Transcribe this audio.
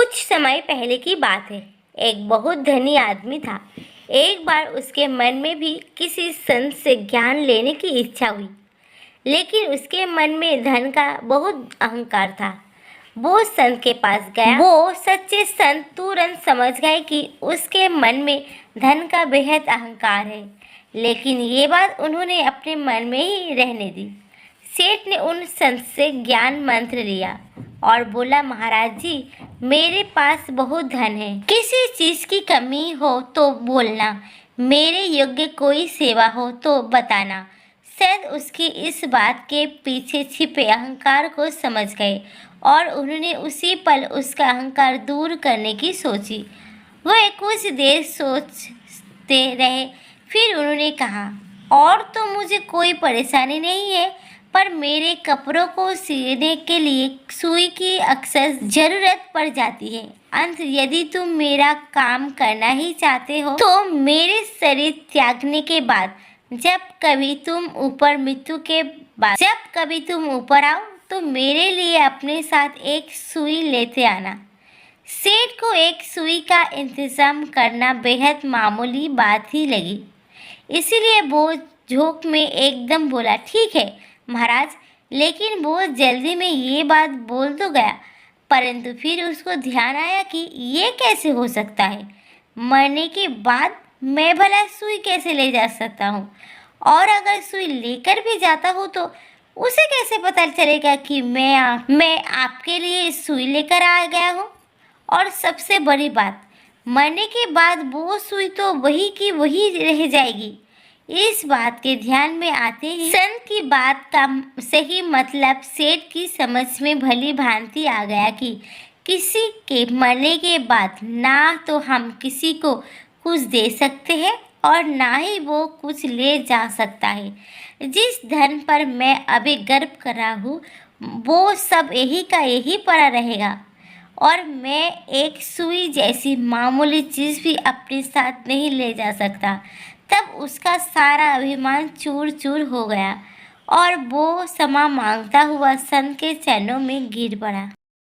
कुछ समय पहले की बात है। एक बहुत धनी आदमी था। एक बार उसके मन में भी किसी संत से ज्ञान लेने की इच्छा हुई, लेकिन उसके मन में धन का बहुत अहंकार था। वो संत के पास गया। वो सच्चे संत तुरंत समझ गए कि उसके मन में धन का बेहद अहंकार है, लेकिन ये बात उन्होंने अपने मन में ही रहने दी। सेठ ने उन संत से ज्ञान मंत्र लिया और बोला, महाराज जी, मेरे पास बहुत धन है। किसी चीज की कमी हो तो बोलना, मेरे योग्य कोई सेवा हो तो बताना। संत उसकी इस बात के पीछे छिपे अहंकार को समझ गए और उन्होंने उसी पल उसका अहंकार दूर करने की सोची। वह कुछ देर सोचते रहे, फिर उन्होंने कहा, और तो मुझे कोई परेशानी नहीं है, पर मेरे कपड़ों को सिलने के लिए सुई की अक्सर जरूरत पड़ जाती है। अंत यदि तुम मेरा काम करना ही चाहते हो तो मेरे शरीर त्यागने के बाद जब कभी तुम ऊपर आओ तो मेरे लिए अपने साथ एक सुई लेते आना। सेठ को एक सुई का इंतजाम करना बेहद मामूली बात ही लगी, इसीलिए वो झोंक में एकदम बोला, ठीक है महाराज। लेकिन बहुत जल्दी में ये बात बोल तो गया, परंतु फिर उसको ध्यान आया कि ये कैसे हो सकता है। मरने के बाद मैं भला सुई कैसे ले जा सकता हूँ, और अगर सुई लेकर भी जाता हूँ तो उसे कैसे पता चलेगा कि मैं आपके लिए सुई लेकर आ गया हूँ। और सबसे बड़ी बात, मरने के बाद वो सुई तो वही की वही रह जाएगी। इस बात के ध्यान में आते ही संत की बात का सही मतलब सेठ की समझ में भली भांति आ गया कि किसी के मरने के बाद ना तो हम किसी को कुछ दे सकते हैं और ना ही वो कुछ ले जा सकता है। जिस धन पर मैं अभी गर्व कर रहा हूँ वो सब यही का यही पड़ा रहेगा, और मैं एक सुई जैसी मामूली चीज़ भी अपने साथ नहीं ले जा सकता। तब उसका सारा अभिमान चूर चूर हो गया और वो क्षमा मांगता हुआ संत के चरणों में गिर पड़ा।